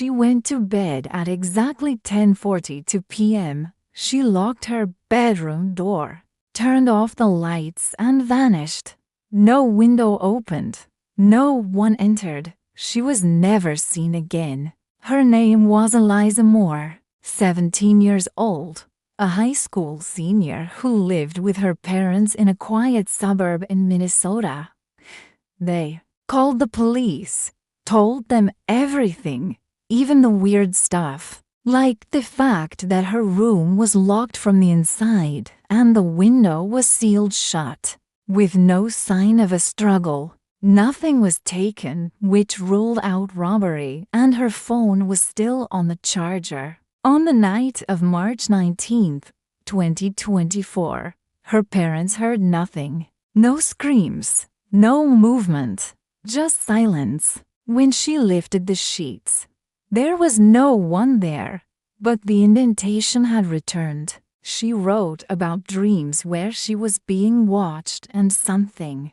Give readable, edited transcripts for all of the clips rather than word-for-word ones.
She went to bed at exactly 10:42 p.m. She locked her bedroom door, turned off the lights, and vanished. No window opened. No one entered. She was never seen again. Her name was Eliza Moore, 17 years old, a high school senior who lived with her parents in a quiet suburb in Minnesota. They called the police, told them everything, even the weird stuff, like the fact that her room was locked from the inside and the window was sealed shut. With no sign of a struggle, nothing was taken, which ruled out robbery, and her phone was still on the charger. On the night of March 19, 2024, her parents heard nothing. No screams, no movement, just silence. When she lifted the sheets, there was no one there, but the indentation had returned. She wrote about dreams where she was being watched and something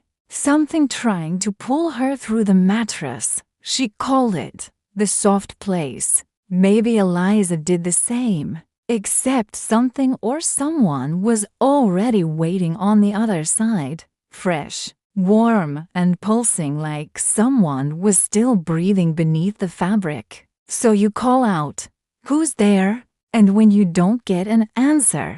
trying to pull her through the mattress. She called it the soft place. Maybe Eliza did the same, except something or someone was already waiting on the other side, fresh, warm, and pulsing, like someone was still breathing beneath the fabric. So you call out, "Who's there?" And when you don't get an answer,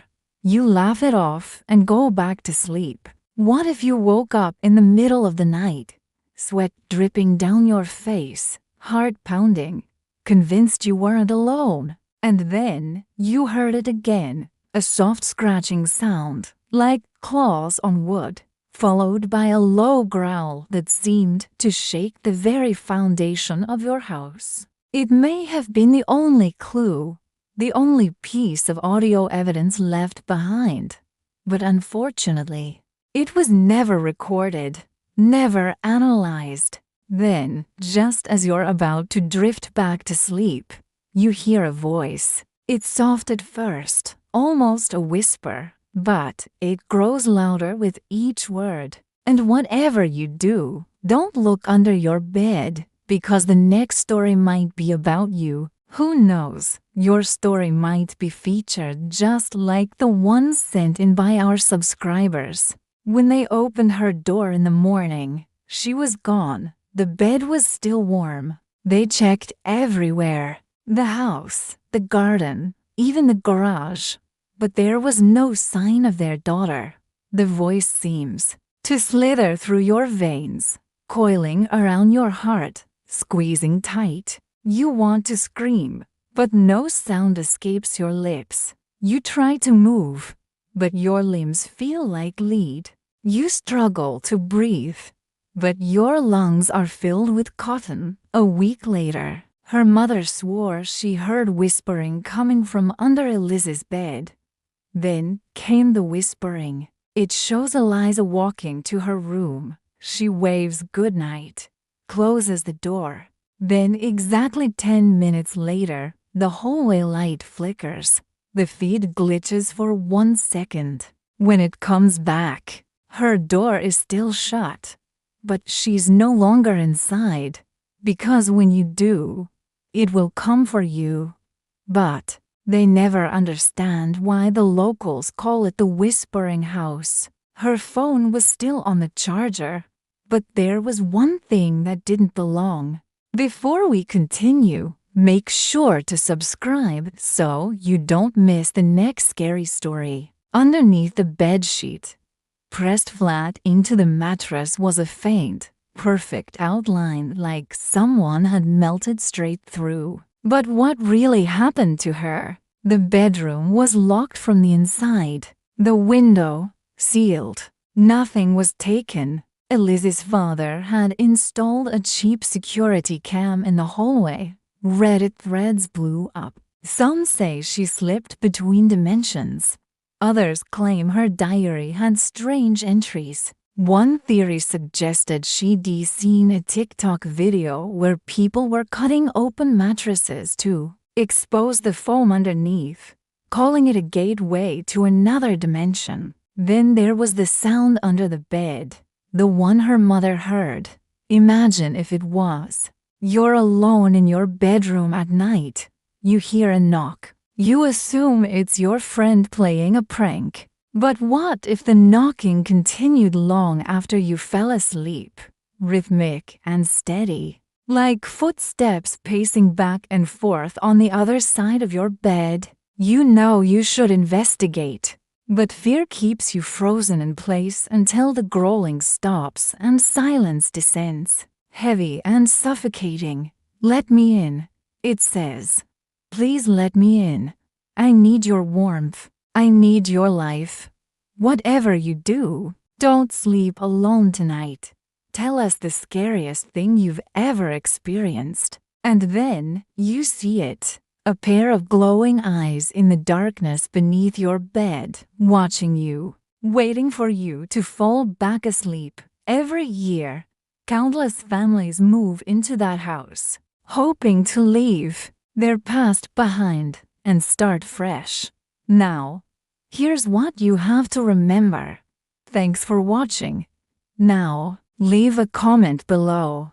you laugh it off and go back to sleep. What if you woke up in the middle of the night, sweat dripping down your face, heart pounding, convinced you weren't alone, and then you heard it again, a soft scratching sound, like claws on wood, followed by a low growl that seemed to shake the very foundation of your house? It may have been the only clue, the only piece of audio evidence left behind, but unfortunately, it was never recorded, never analyzed. Then, just as you're about to drift back to sleep, you hear a voice. It's soft at first, almost a whisper, but it grows louder with each word. And whatever you do, don't look under your bed, because the next story might be about you. Who knows? Your story might be featured just like the ones sent in by our subscribers. When they opened her door in the morning, she was gone. The bed was still warm. They checked everywhere. The house, the garden, even the garage. But there was no sign of their daughter. The voice seems to slither through your veins, coiling around your heart, squeezing tight. You want to scream, but no sound escapes your lips. You try to move, but your limbs feel like lead. You struggle to breathe, but your lungs are filled with cotton. A week later, her mother swore she heard whispering coming from under Eliza's bed. Then came the whispering. It shows Eliza walking to her room. She waves goodnight, closes the door. Then exactly 10 minutes later, the hallway light flickers. The feed glitches for 1 second. When it comes back, her door is still shut. But she's no longer inside, because when you do, it will come for you. But they never understand why the locals call it the Whispering House. Her phone was still on the charger, but there was one thing that didn't belong. Before we continue, make sure to subscribe so you don't miss the next scary story. Underneath the bedsheet, pressed flat into the mattress, was a faint, perfect outline, like someone had melted straight through. But what really happened to her? The bedroom was locked from the inside. The window sealed. Nothing was taken. Eliza's father had installed a cheap security cam in the hallway. Reddit threads blew up. Some say she slipped between dimensions. Others claim her diary had strange entries. One theory suggested she'd seen a TikTok video where people were cutting open mattresses to expose the foam underneath, calling it a gateway to another dimension. Then there was the sound under the bed. The one her mother heard. Imagine if it was You're alone in your bedroom at night. You hear a knock. You assume it's your friend playing a prank. But what if the knocking continued long after you fell asleep? Rhythmic and steady, like footsteps pacing back and forth on the other side of your bed. You know you should investigate, but fear keeps you frozen in place until the growling stops and silence descends, heavy and suffocating. "Let me in," it says. "Please let me in. I need your warmth. I need your life. Whatever you do, don't sleep alone tonight. Tell us the scariest thing you've ever experienced." And then you see it. A pair of glowing eyes in the darkness beneath your bed, watching you, waiting for you to fall back asleep. Every year, countless families move into that house, hoping to leave their past behind and start fresh. Now, here's what you have to remember. Thanks for watching. Now, leave a comment below.